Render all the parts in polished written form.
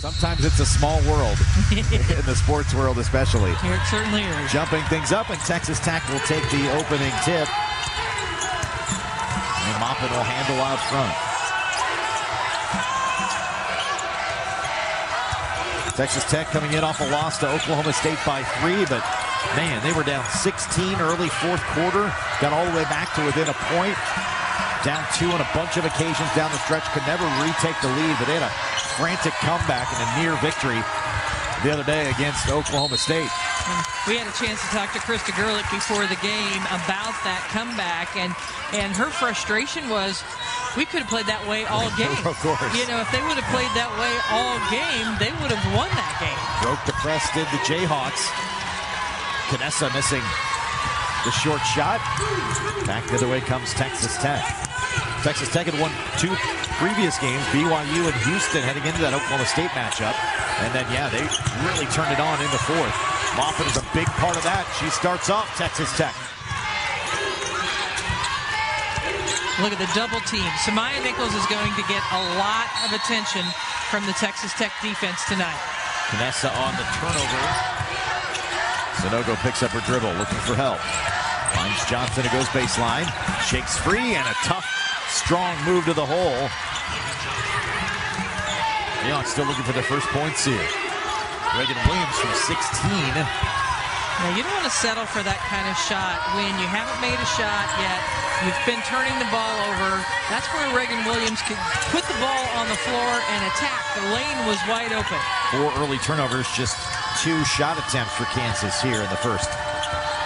Sometimes it's a small world, in the sports world especially. Here it certainly is. Jumping things up, and Texas Tech will take the opening tip. And Maupin will handle out front. Texas Tech coming in off a loss to Oklahoma State by 3, but man, they were down 16 early fourth quarter. Got all the way back to within a point. Down 2 on a bunch of occasions down the stretch. Could never retake the lead, but they had a frantic comeback and a near victory the other day against Oklahoma State. We had a chance to talk to Krista Gerlich before the game about that comeback, and her frustration was, we could have played that way all game. Of course. You know, if they would have played that way all game, they would have won that game. Broke the press, did the Jayhawks. Conesa missing the short shot. Back the other way comes Texas Tech. Texas Tech had won 2 previous games, BYU and Houston, heading into that Oklahoma State matchup. And then, yeah, they really turned it on in the fourth. Maupin is a big part of that. She starts off Texas Tech. Look at the double team. Samaya Nichols is going to get a lot of attention from the Texas Tech defense tonight. Conesa on the turnover. Sanogo picks up her dribble, looking for help. Finds Johnson, it goes baseline. Shakes free, and a tough, strong move to the hole. Jayhawks still looking for their first points here. Regan Williams from 16. Now, you don't want to settle for that kind of shot when you haven't made a shot yet. You've been turning the ball over. That's where Regan Williams could put the ball on the floor and attack. The lane was wide open. 4 early turnovers, just 2 shot attempts for Kansas here in the first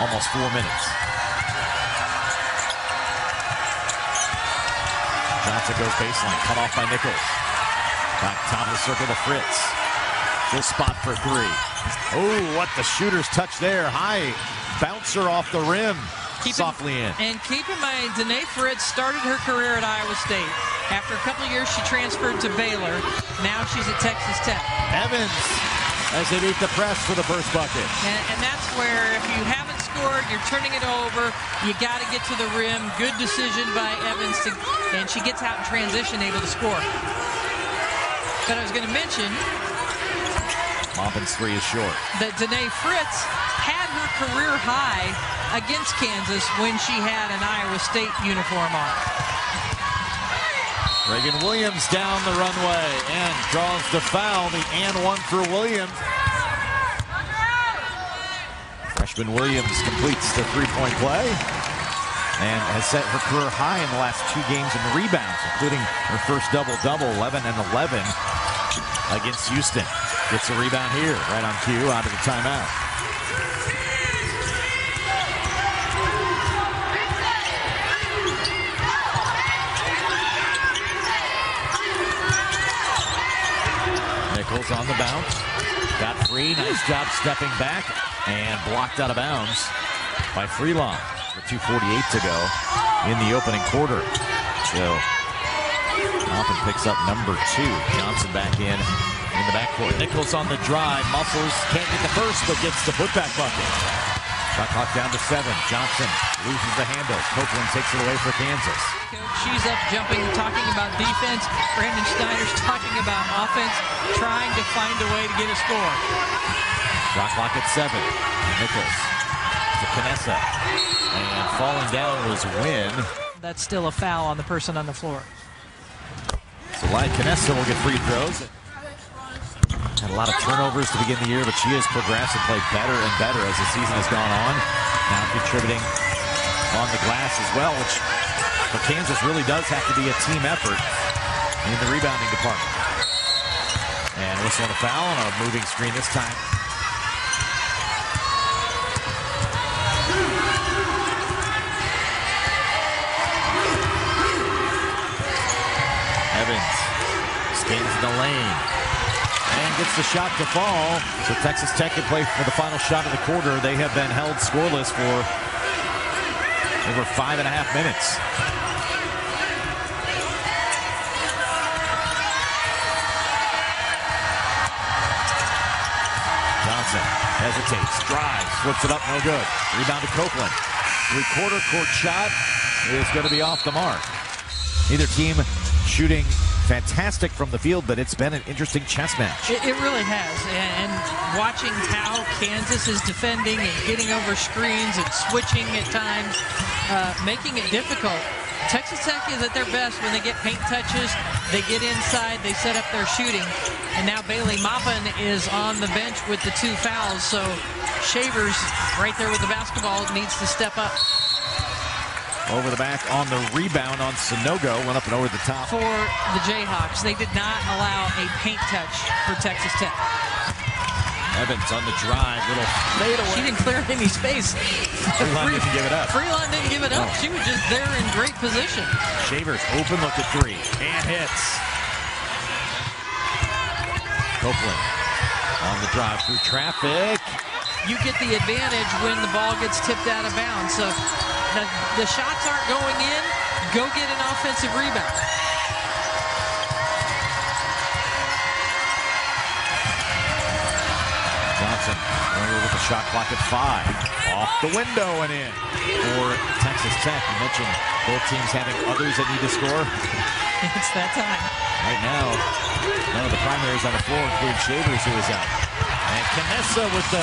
almost 4 minutes. Johnson goes baseline, cut off by Nichols. Back top of the circle to Fritz. Full spot for 3. Oh, what the shooter's touch there. High bouncer off the rim. Softly in. And keep in mind, Danae Fritz started her career at Iowa State. After a couple of years, she transferred to Baylor. Now she's at Texas Tech. Evans, as they beat the press for the first bucket. And that's where, if you haven't scored, you're turning it over. You got to get to the rim. Good decision by Evans, and she gets out in transition, able to score. But I was going to mention, Maupin's 3 is short. That Danae Fritz had her career high against Kansas when she had an Iowa State uniform on. Regan Williams down the runway and draws the foul. The and 1 for Williams. Freshman Williams completes the 3-point play and has set her career high in the last 2 games in rebounds, including her first double-double, 11 and 11 against Houston. Gets a rebound here, right on cue, out of the timeout. Nichols on the bounce. Got free. Nice job stepping back. And blocked out of bounds by Freelon. With 2:48 to go in the opening quarter. So Maupin picks up number 2. Johnson back in the backcourt. Nichols on the drive. Muscles. Can't get the first, but gets the putback bucket. Shot clock down to 7. Johnson loses the handle. Copeland takes it away for Kansas. She's up jumping, talking about defense. Brandon Snyder's talking about offense, trying to find a way to get a score. Shot clock at 7. Nichols to Conesa. And falling down was Wynn. That's still a foul on the person on the floor. So Laia Conesa will get free throws. Had a lot of turnovers to begin the year, but she has progressed and played better and better as the season has gone on. Now contributing on the glass as well, which for Kansas really does have to be a team effort in the rebounding department. And whistle on a foul on a moving screen this time. Evans skates in the lane and gets the shot to fall. So Texas Tech can play for the final shot of the quarter. They have been held scoreless for over 5.5 minutes. Johnson hesitates, drives, flips it up, no good. Rebound to Copeland. 3/4 court shot is going to be off the mark. Neither team shooting fantastic from the field, but it's been an interesting chess match. It really has. And watching how Kansas is defending and getting over screens and switching at times, making it difficult. Texas Tech is at their best when they get paint touches, they get inside, they set up their shooting. And now Bailey Maupin is on the bench with the 2 fouls, so Shavers right there with the basketball needs to step up. Over the back on the rebound on Sonogo, went up and over the top. For the Jayhawks, they did not allow a paint touch for Texas Tech. Evans on the drive, little fade away. She didn't clear any space. Freelon didn't give it up. Freelon didn't give it up. She was just there in great position. Shavers, open look at 3, and hits. Copeland on the drive through traffic. You get the advantage when the ball gets tipped out of bounds. So the shots aren't going in. Go get an offensive rebound. Johnson going with the shot clock at 5. Off the window and in for Texas Tech. You mentioned both teams having others that need to score. It's that time. Right now, none of the primaries on the floor, including Shavers, who is out. And Conesa with the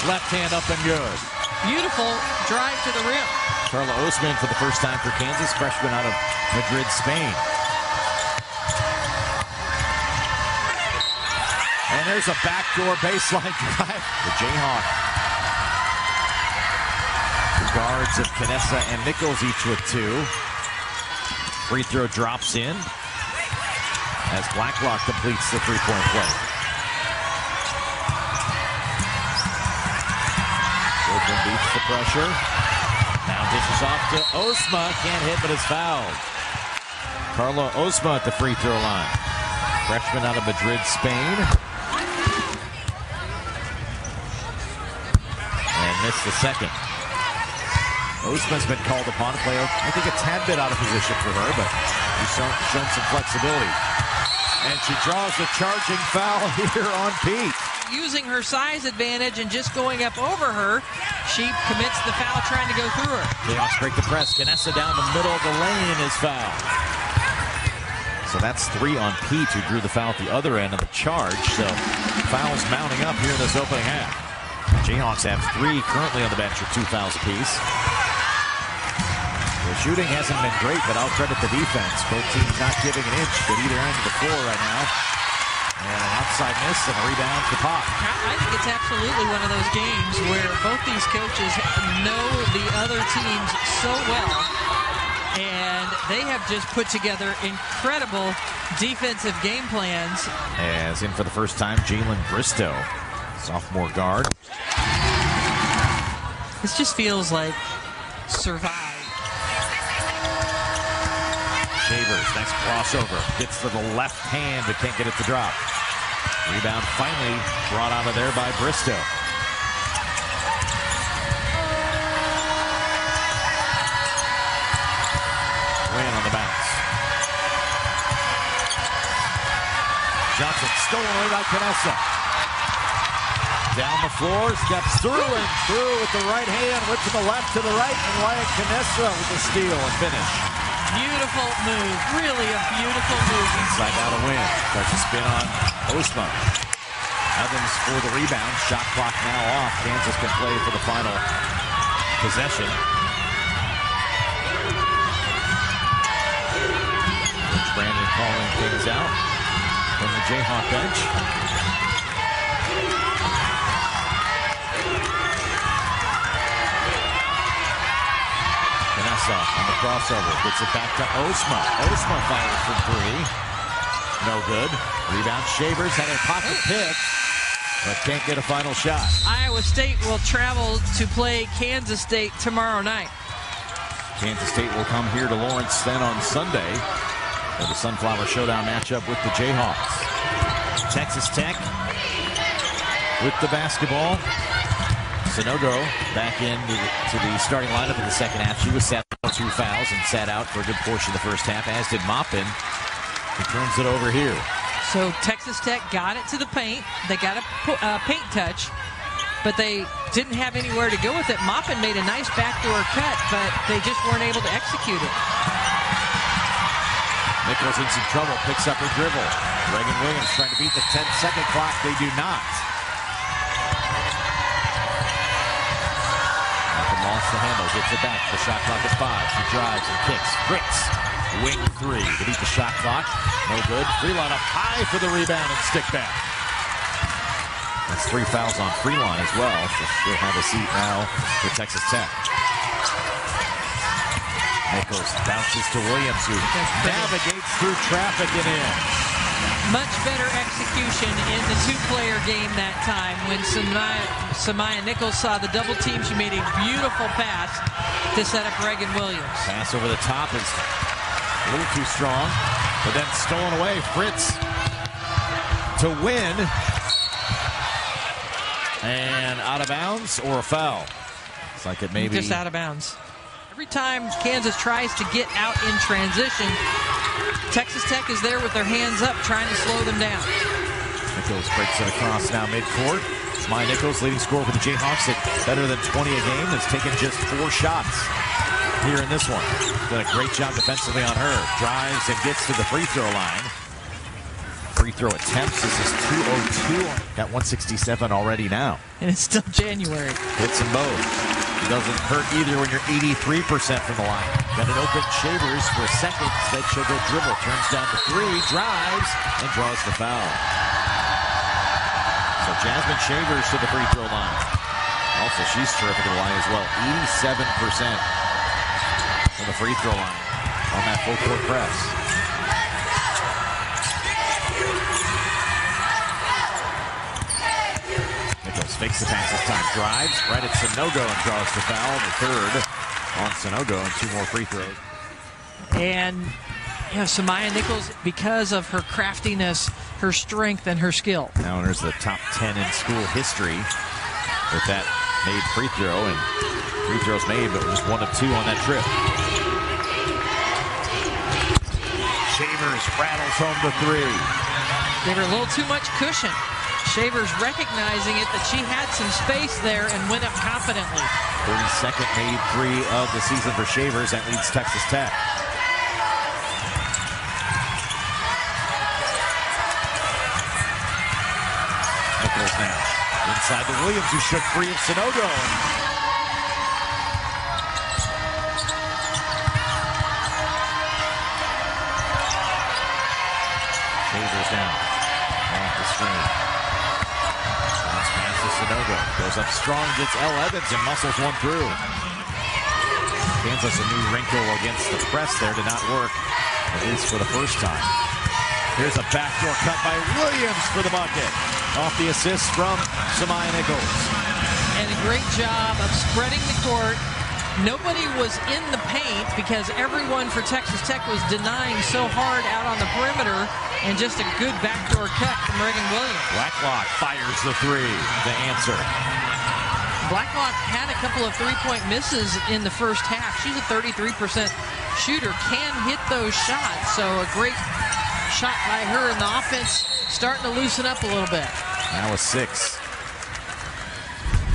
left hand up and good. Beautiful drive to the rim. Carla Osman for the first time for Kansas, freshman out of Madrid, Spain. And there's a backdoor baseline drive. The Jayhawks. The guards of Conesa and Nichols each with 2. Free throw drops in as Blacklock completes the three-point play. Open beats the pressure. Now dishes off to Osma. Can't hit, but is fouled. Carla Osma at the free throw line. Freshman out of Madrid, Spain. And missed the second. Osman's been called upon to play, I think, a tad bit out of position for her, but she's shown some flexibility. And she draws the charging foul here on Pete. Using her size advantage and just going up over her, she commits the foul trying to go through her. Jayhawks break the press. Conesa down the middle of the lane is fouled. So that's 3 on Pete, who drew the foul at the other end of the charge. So fouls mounting up here in this opening half. Jayhawks have 3 currently on the bench with 2 fouls apiece. The shooting hasn't been great, but I'll credit the defense. Both teams not giving an inch at either end of the floor right now. And an outside miss and a rebound for Pop. I think it's absolutely one of those games where both these coaches know the other teams so well, and they have just put together incredible defensive game plans. As in for the first time, Jalen Bristow, sophomore guard. This just feels like survive. Shavers, next crossover. Gets to the left hand, but can't get it to drop. Rebound finally brought out of there by Bristow. Win on the bounce. Johnson stolen away by Conesa. Down the floor, steps through and through with the right hand, went to the left, to the right, and Laia Conesa with the steal and finish. Beautiful move, really a beautiful move. Inside out a win. Starts to spin on Osman. Evans for the rebound. Shot clock now off. Kansas can play for the final possession. Coach Brandon calling things out from the Jayhawk bench. Conesa on the crossover. Gets it back to Osma. Osma fires for 3. No good. Rebound. Shavers had a pocket pick, but can't get a final shot. Iowa State will travel to play Kansas State tomorrow night. Kansas State will come here to Lawrence then on Sunday for the Sunflower Showdown matchup with the Jayhawks. Texas Tech with the basketball. Sonogo back into the starting lineup in the second half. She was sat on 2 fouls and sat out for a good portion of the first half, as did Maupin. He turns it over here. So Texas Tech got it to the paint. They got a paint touch, but they didn't have anywhere to go with it. Maupin made a nice backdoor cut, but they just weren't able to execute it. Nichols in some trouble, picks up her dribble. Regan Williams trying to beat the 10-second clock. They do not. Lost the handle, gets it back. The shot clock is 5. She drives and kicks. Fritz, wing 3 to beat the shot clock. No good. Freelon up high for the rebound and stick back. That's 3 fouls on Freelon as well. So she'll have a seat now for Texas Tech. Nichols bounces to Williams, who navigates through traffic and in. Much better execution in the two-player game that time. When Samaya Nichols saw the double team, she made a beautiful pass to set up Regan Williams. Pass over the top is a little too strong, but then stolen away. Fritz to win. And out of bounds or a foul? It's like it may be. Just out of bounds. Every time Kansas tries to get out in transition, Texas Tech is there with their hands up trying to slow them down. Nichols breaks it across now midcourt. Samaya Nichols, leading scorer for the Jayhawks at better than 20 a game, has taken just 4 shots here in this one. Done a great job defensively on her. Drives and gets to the free throw line. Free throw attempts. This is 202. Got 167 already now. And it's still January. Hits them both. It doesn't hurt either when you're 83% from the line. Got an open Shavers for a second. Instead, she'll go dribble. Turns down to 3, drives, and draws the foul. So Jasmine Shavers to the free throw line. Also, she's terrific at the line as well. 87% from the free throw line on that full court press. Nichols fakes the pass this time, drives right at Sanogo and draws the foul. The third on Sanogo and 2 more free throws. And Samaya Nichols, because of her craftiness, her strength, and her skill. Now enters the top 10 in school history with that made free throw, and free throws made, but was 1 of 2 on that trip. Shavers rattles home the 3. Gave her a little too much cushion. Shavers recognizing it, that she had some space there and went up confidently. 32nd made 3 of the season for Shavers. That leads Texas Tech. Nichols now inside to Williams, who shook free of Sanogo. Shavers down off the screen. Sanogo goes up strong, gets Elle Evans and muscles one through. Kansas, a new wrinkle against the press there, did not work, at least for the first time. Here's a backdoor cut by Williams for the bucket. Off the assist from Samaya Nichols. And a great job of spreading the court. Nobody was in the paint because everyone for Texas Tech was denying so hard out on the perimeter, and just a good backdoor cut from Regan Williams. Blacklock fires the 3 to answer. Blacklock had a couple of three-point misses in the first half. She's a 33% shooter, can hit those shots, so a great shot by her, and the offense starting to loosen up a little bit. Now a 6.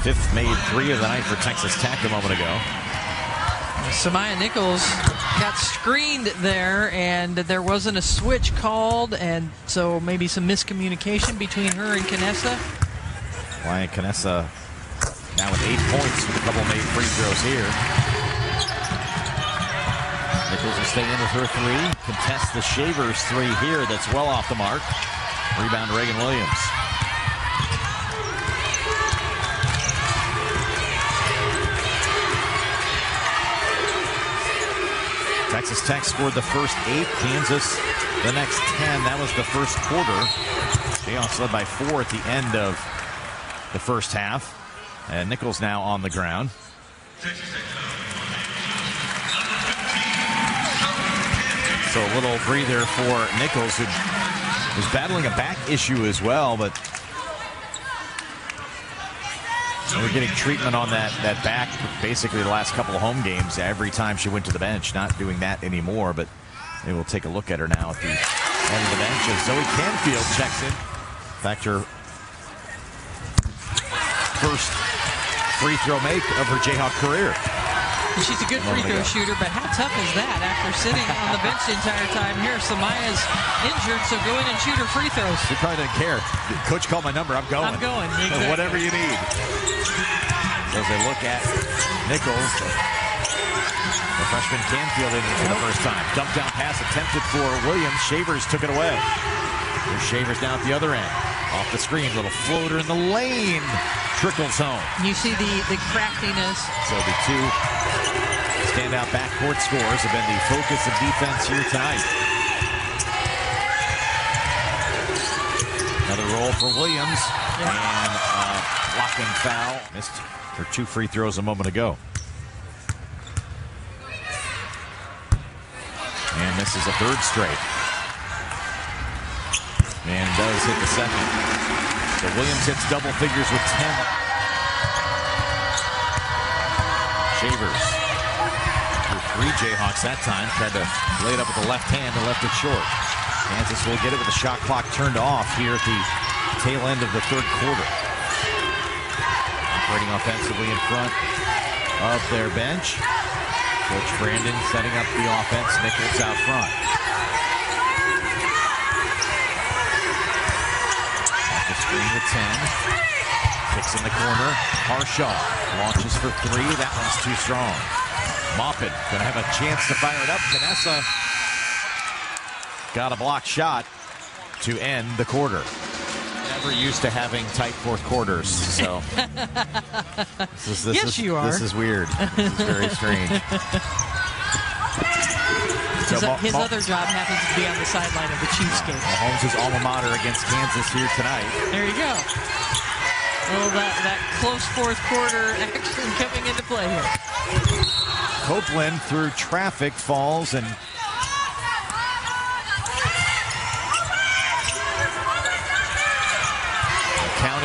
5th made 3 of the night for Texas Tech a moment ago. Samaya Nichols got screened there, and there wasn't a switch called, and so maybe some miscommunication between her and Conesa. Laia Conesa now with 8 points with a couple made free throws here. Nichols will stay in with her 3. Contest the Shavers 3 here. That's well off the mark. Rebound Regan Williams. Texas Tech scored the first 8, Kansas the next 10. That was the first quarter. Jayhawks led by 4 at the end of the first half. And Nichols now on the ground. So a little breather for Nichols, who was battling a back issue as well, but they were getting treatment on that back basically the last couple of home games every time she went to the bench. Not doing that anymore, but they will take a look at her now at the end of the bench as Zoe Canfield checks in. In fact, her first free throw make of her Jayhawk career. And she's a good free throw shooter, but how tough is that after sitting on the bench the entire time? Here, Samaya's injured, so go in and shoot her free throws. She probably doesn't care. Coach called my number. I'm going. I'm going. Exactly. Whatever you need. So as they look at Nichols, the freshman Canfield in for the first time. Dump down pass attempted for Williams. Shavers took it away. There's Shavers down at the other end. Off the screen, little floater in the lane. Trickles home. You see the craftiness. So the two standout backcourt scores have been the focus of defense here tonight. Another roll for Williams. And a blocking foul. Missed her 2 free throws a moment ago. And this is a 3rd straight. And does hit the second. So Williams hits double figures with 10. Shavers. Through 3 Jayhawks that time. Tried to lay it up with the left hand and left it short. Kansas will get it with the shot clock turned off here at the tail end of the 3rd quarter. Operating offensively in front of their bench. Coach Brandon setting up the offense. Nichols out front. Off the screen with 10. Kicks in the corner. Harshaw launches for 3. That one's too strong. Maupin gonna have a chance to fire it up. Conesa got a block shot to end the quarter. Never used to having tight 4th quarters, so yes, you are. This is weird. This is very strange. His other job happens to be on the sideline of the Chiefscape. Mahomes' alma mater against Kansas here tonight. There you go. Well, that close 4th quarter action coming into play here. Copeland through traffic falls and the count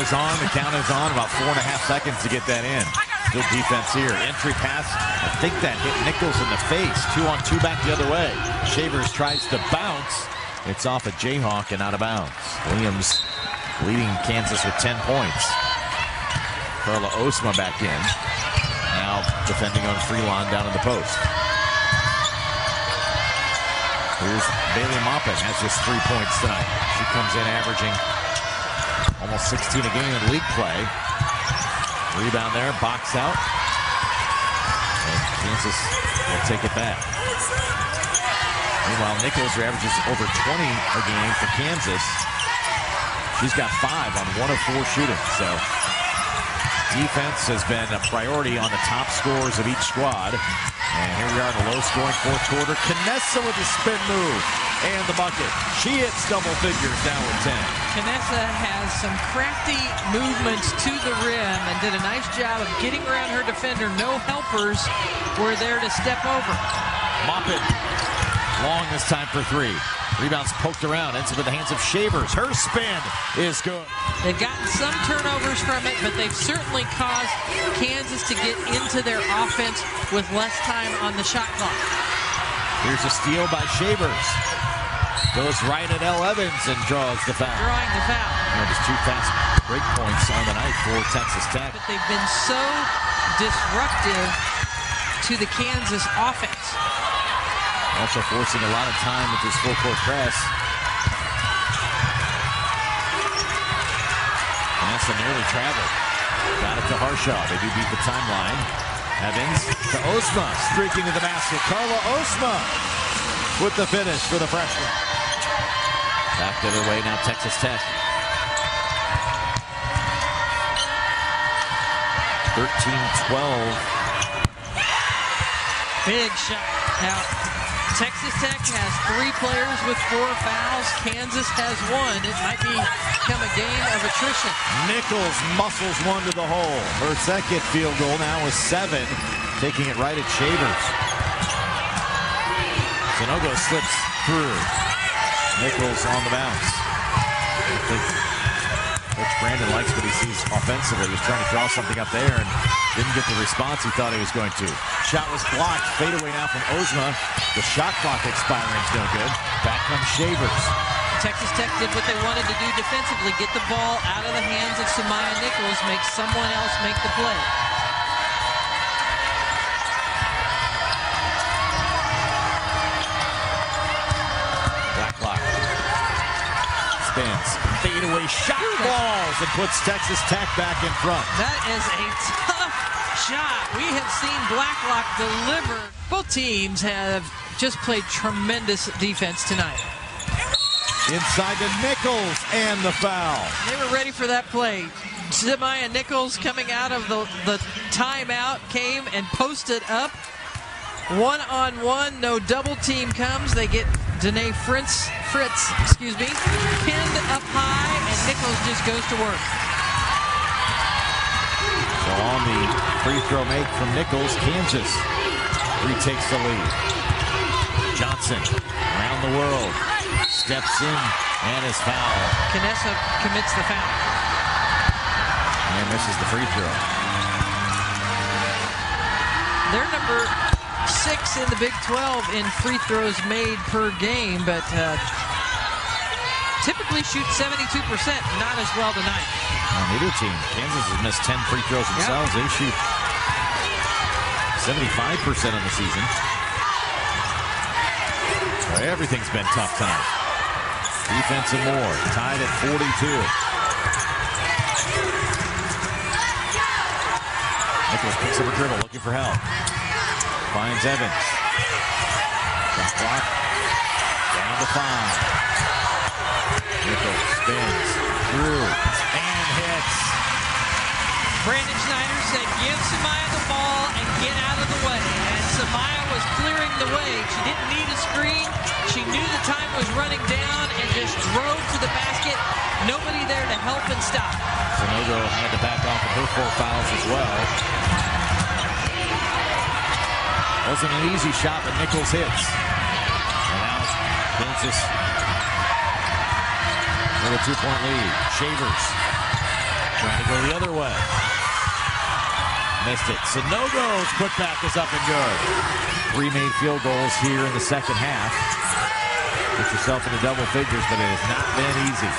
is on. About 4.5 seconds to get that in. Good defense here. Entry pass. I think that hit Nichols in the face. 2-on-2 back the other way. Shavers tries to bounce. It's off a Jayhawk and out of bounds. Williams leading Kansas with 10 points. Carla Osma back in. Now defending on Freelon down in the post. Here's Bailey Maupin. Has just 3 points tonight. She comes in averaging almost 16 a game in league play. Rebound there, box out. And Kansas will take it back. Meanwhile, Nichols averages over 20 a game for Kansas. She's got 5 on 1 of 4 shooting. So defense has been a priority on the top scorers of each squad. And here we are in the low-scoring 4th quarter. Conesa with the spin move and the bucket. She hits double figures down with 10. Conesa has some crafty movements to the rim and did a nice job of getting around her defender. No helpers were there to step over. Maupin, long this time for 3. Rebounds poked around, ends up in the hands of Shavers. Her spin is good. They've gotten some turnovers from it, but they've certainly caused Kansas to get into their offense with less time on the shot clock. Here's a steal by Shavers. Goes right at Elle Evans and draws the foul. Drawing the foul. Just 2 fast break points on the night for Texas Tech. But they've been so disruptive to the Kansas offense. Also forcing a lot of time with this full-court press. Vanessa nearly traveled. Got it to Harshaw. They do beat the timeline. Evans to Osma. Streaking to the basket. Carla Osma with the finish for the freshman. Back the other way now, Texas Tech. 13-12. Big shot. Now, Texas Tech has 3 players with 4 fouls. Kansas has 1. It might become a game of attrition. Nichols muscles one to the hole. Her second field goal now is 7. Taking it right at Shavers. Sanogo slips through. Nichols on the bounce. I think Coach Brandon likes what he sees offensively. He was trying to draw something up there and didn't get the response he thought he was going to. Shot was blocked. Fadeaway now from Osma. The shot clock expiring is no good. Back comes Shavers. Texas Tech did what they wanted to do defensively. Get the ball out of the hands of Samaya Nichols. Make someone else make the play. a shot falls and puts Texas Tech back in front. That is a tough shot. We have seen Blacklock deliver. Both teams have just played tremendous defense tonight. Inside to Nichols and the foul. They were ready for that play. Nichols coming out of the timeout came and posted up. One-on-one, no double team comes. They get Danae Fritz, pinned up high, and Nichols just goes to work. So on the free throw make from Nichols, Kansas retakes the lead. Johnson around the world, steps in and is fouled. Conesa commits the foul. And misses the free throw. They're number 6 in the Big 12 in free throws made per game, but typically shoot 72%, not as well tonight. Neither team. Kansas has missed 10 free throws themselves. They shoot 75% in the season. Everything's been tough tonight. Defense and more. Tied at 42. Nichols picks up a dribble, looking for help. Finds Evans. Shot clock down to 5. Nichols spins through and hits. Brandon Schneider said, give Samaya the ball and get out of the way. And Samaya was clearing the way. She didn't need a screen. She knew the time was running down and just drove to the basket. Nobody there to help and stop. Sanogo had to back off of her 4 fouls as well. Wasn't an easy shot, but Nichols hits. And now Kansas with a 2-point lead. Shavers trying to go the other way. Missed it. Sanogo's putback is up and good. 3 made field goals here in the second half. Get yourself into double figures, but it has not been easy.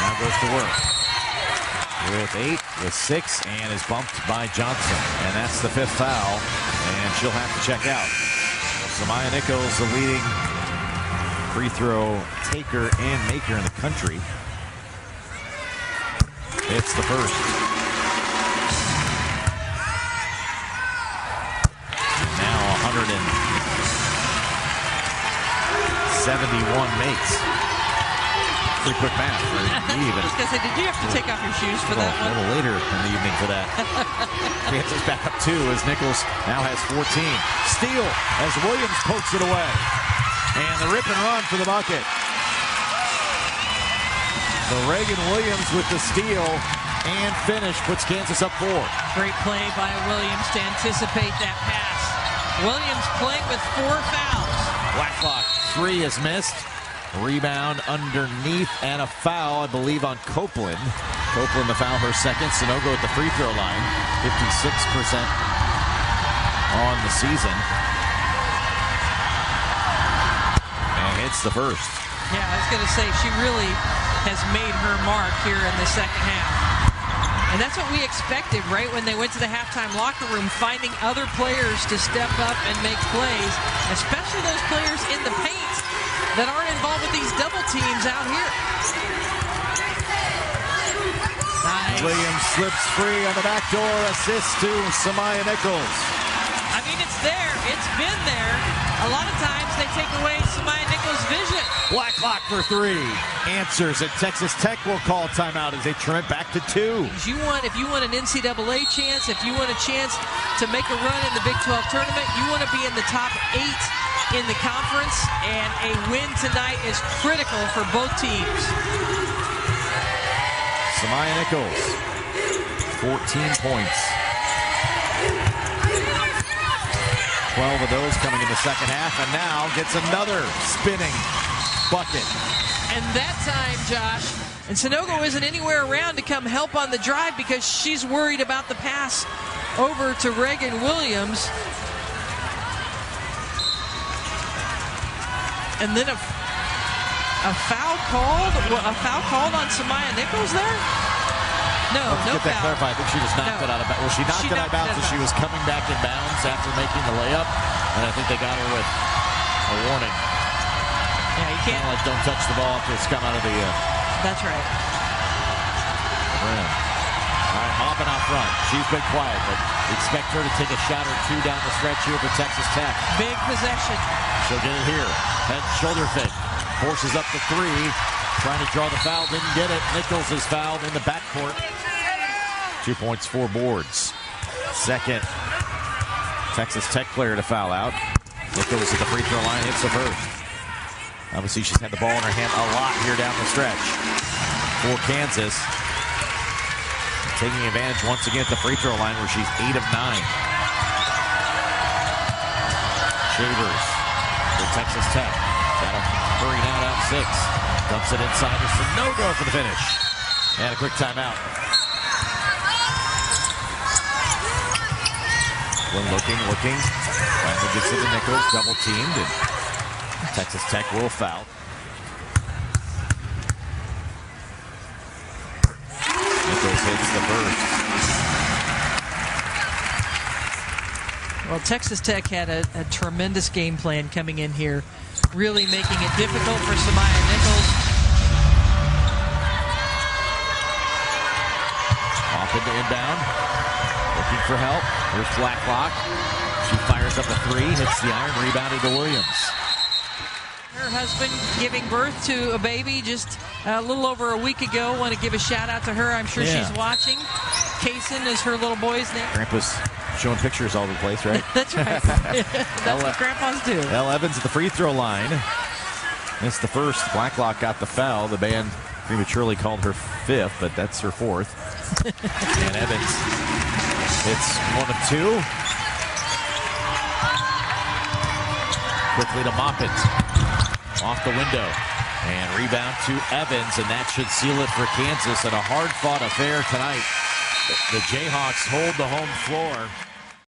Now goes to work. With 8, with 6, and is bumped by Johnson. And that's the 5th foul, and she'll have to check out. Samaya Nichols, the leading free throw taker and maker in the country. It's the first. Now 171 makes. Pretty quick math for Eve. I was going to say, did you have to take off your shoes for that one? A little later in the evening for that. Kansas back up 2 as Nichols now has 14. Steal as Williams pokes it away. And the rip and run for the bucket. So Regan Williams with the steal and finish puts Kansas up 4. Great play by Williams to anticipate that pass. Williams playing with 4 fouls. Blacklock 3 is missed. Rebound underneath and a foul, I believe, on Copeland. Copeland the foul, her second. Sanogo at the free throw line. 56% on the season. And hits the first. Yeah, I was going to say, she really has made her mark here in the second half. And that's what we expected, right, when they went to the halftime locker room, finding other players to step up and make plays, especially those players in the paint that aren't involved with these double teams out here. Nice. Williams slips free on the back door, assist to Samaya Nichols. I mean, it's there. It's been there. A lot of times they take away Samaya Nichols' vision. Blacklock for 3. Answers, and Texas Tech will call timeout as they trim it back to 2. If you want an NCAA chance, if you want a chance to make a run in the Big 12 tournament, you want to be in the top 8 in the conference, and a win tonight is critical for both teams. Samaya Nichols, 14 points. 12 of those coming in the second half, and now gets another spinning bucket. And that time, Josh, and Sanogo isn't anywhere around to come help on the drive because she's worried about the pass over to Regan Williams. And then a foul called on Samaya Nichols there? No, no get that foul. clarified. I think she just knocked it out of bounds. Well, she knocked it out of bounds as she was coming back in bounds after making the layup. And I think they got her with a warning. Yeah, you can't. Kind of like don't touch the ball after it's come out of the That's right. Brim. All right, Maupin out front. She's been quiet, but expect her to take a shot or two down the stretch here for Texas Tech. Big possession. She'll get it here. Head shoulder fake. Forces up the three. Trying to draw the foul. Didn't get it. Nichols is fouled in the backcourt. 2 points, 4 boards. Second Texas Tech player to foul out. Nichols at the free throw line. Hits the first. Obviously, she's had the ball in her hand a lot here down the stretch for Kansas. Taking advantage once again at the free throw line where she's 8 of 9. Shavers for Texas Tech. Got to hurry now down 6. Dumps it inside. There's some no-go for the finish. And a quick timeout. Looking. Finally gets it to Nichols. Double teamed. And Texas Tech will foul. Nichols hits the first. Well, Texas Tech had a tremendous game plan coming in here, really making it difficult for Samaya Nichols. Off into inbound. Looking for help. Here's Blacklock. She fires up a three, hits the iron, rebounded to Williams. Her husband giving birth to a baby just a little over a week ago. Want to give a shout out to her. I'm sure she's watching. Kaysen is her little boy's name. Grandpa's showing pictures all over the place, right? That's right. That's what grandpas do. Elle Evans at the free throw line. Missed the first. Blacklock got the foul. The band prematurely called her 5th, but that's her 4th. And Evans hits 1 of 2. Quickly to Maupin. Off the window. And rebound to Evans, and that should seal it for Kansas in a hard-fought affair tonight. The Jayhawks hold the home floor.